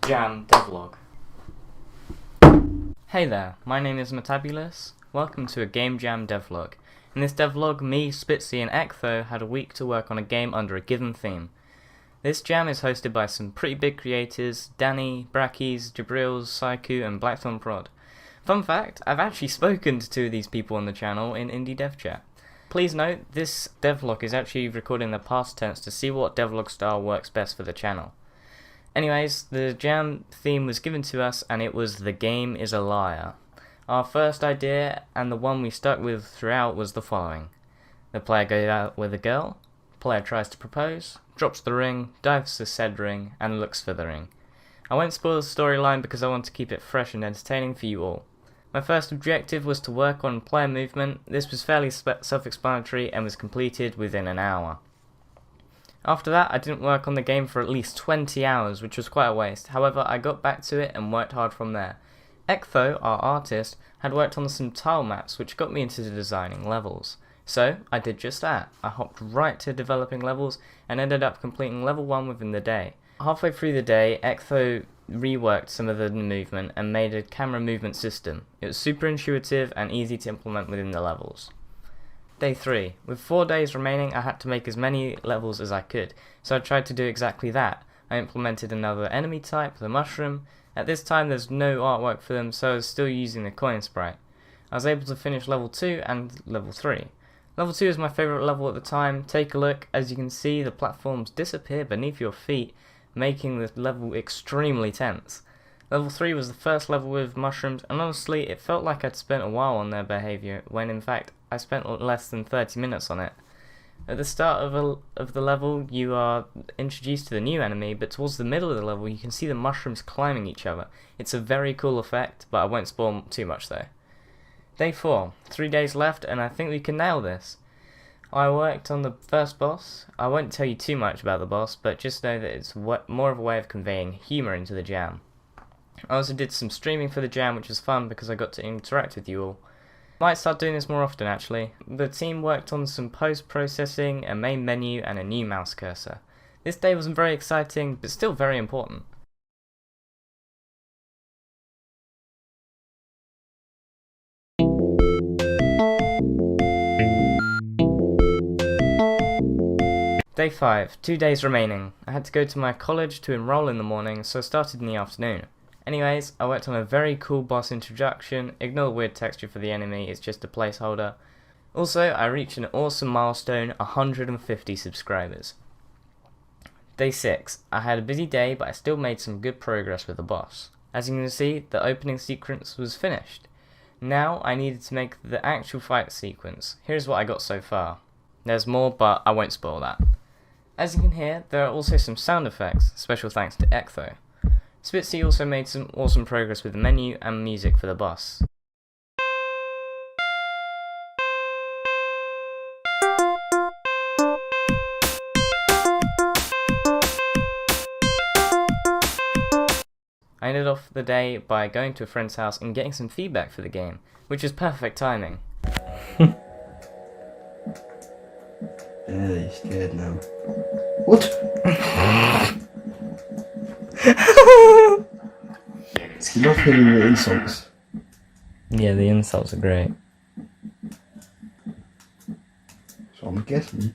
Jam Devlog. Hey there, my name is Metabulous. Welcome to a Game Jam devlog. In this devlog, me, Spitzy and Ectho had a week to work on a game under a given theme. This jam is hosted by some pretty big creators: Danny, Brackies, Jabril's, Saiku and Blackthorn Prod. Fun fact, I've actually spoken to two of these people on the channel in Indie Dev Chat. Please note, this devlog is actually recorded in the past tense to see what devlog style works best for the channel. Anyways, the jam theme was given to us and it was "The Game is a Liar." Our first idea, and the one we stuck with throughout, was the following. The player goes out with a girl, the player tries to propose, drops the ring, dives to said ring, and looks for the ring. I won't spoil the storyline because I want to keep it fresh and entertaining for you all. My first objective was to work on player movement. This was fairly self-explanatory and was completed within an hour. After that, I didn't work on the game for at least 20 hours, which was quite a waste. However, I got back to it and worked hard from there. Ectho, our artist, had worked on some tile maps, which got me into designing levels. So, I did just that. I hopped right to developing levels and ended up completing level 1 within the day. Halfway through the day, Ectho reworked some of the movement and made a camera movement system. It was super intuitive and easy to implement within the levels. Day 3. With 4 days remaining, I had to make as many levels as I could, so I tried to do exactly that. I implemented another enemy type, the mushroom. At this time there's no artwork for them, so I was still using the coin sprite. I was able to finish level 2 and level 3. Level 2 is my favourite level at the time. Take a look. As you can see, the platforms disappear beneath your feet, making the level extremely tense. Level 3 was the first level with mushrooms, and honestly it felt like I'd spent a while on their behaviour, when in fact I spent less than 30 minutes on it. At the start of the level you are introduced to the new enemy, but towards the middle of the level you can see the mushrooms climbing each other. It's a very cool effect, but I won't spoil too much though. Day 4. 3 days left and I think we can nail this. I worked on the first boss. I won't tell you too much about the boss, but just know that it's more of a way of conveying humour into the jam. I also did some streaming for the jam, which was fun because I got to interact with you all. Might start doing this more often actually. The team worked on some post-processing, a main menu and a new mouse cursor. This day wasn't very exciting, but still very important. Day 5. 2 days remaining. I had to go to my college to enroll in the morning, so I started in the afternoon. Anyways, I worked on a very cool boss introduction. Ignore the weird texture for the enemy, it's just a placeholder. Also, I reached an awesome milestone, 150 subscribers. Day 6. I had a busy day, but I still made some good progress with the boss. As you can see, the opening sequence was finished. Now I needed to make the actual fight sequence. Here's what I got so far. There's more, but I won't spoil that. As you can hear, there are also some sound effects, special thanks to Ectho. Spitzy also made some awesome progress with the menu and music for the boss. I ended off the day by going to a friend's house and getting some feedback for the game, which is perfect timing. Yeah, you're scared now. What? You love hearing the insults. Yeah, the insults are great. So I'm guessing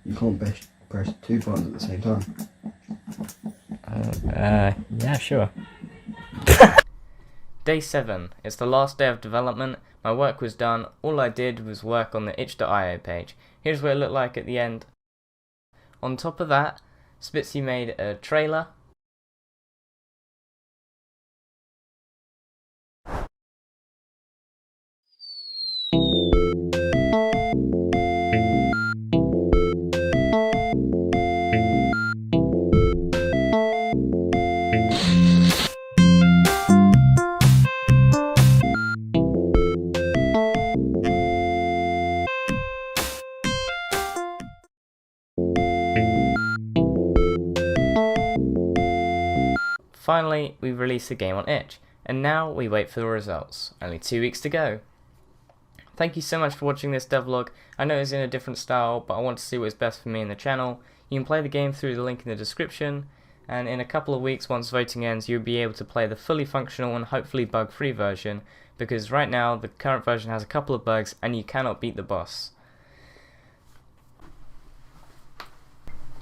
you can't press 2 buttons at the same time. Yeah, sure. Day 7. It's the last day of development. My work was done. All I did was work on the itch.io page. Here's what it looked like at the end. On top of that, Spitzy made a trailer. Finally, we released the game on itch, and now we wait for the results. Only 2 weeks to go. Thank you so much for watching this devlog. I know it's in a different style, but I want to see what is best for me in the channel. You can play the game through the link in the description. and in a couple of weeks, once voting ends, you'll be able to play the fully functional and hopefully bug-free version, because right now the current version has a couple of bugs and you cannot beat the boss.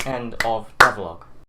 End of devlog.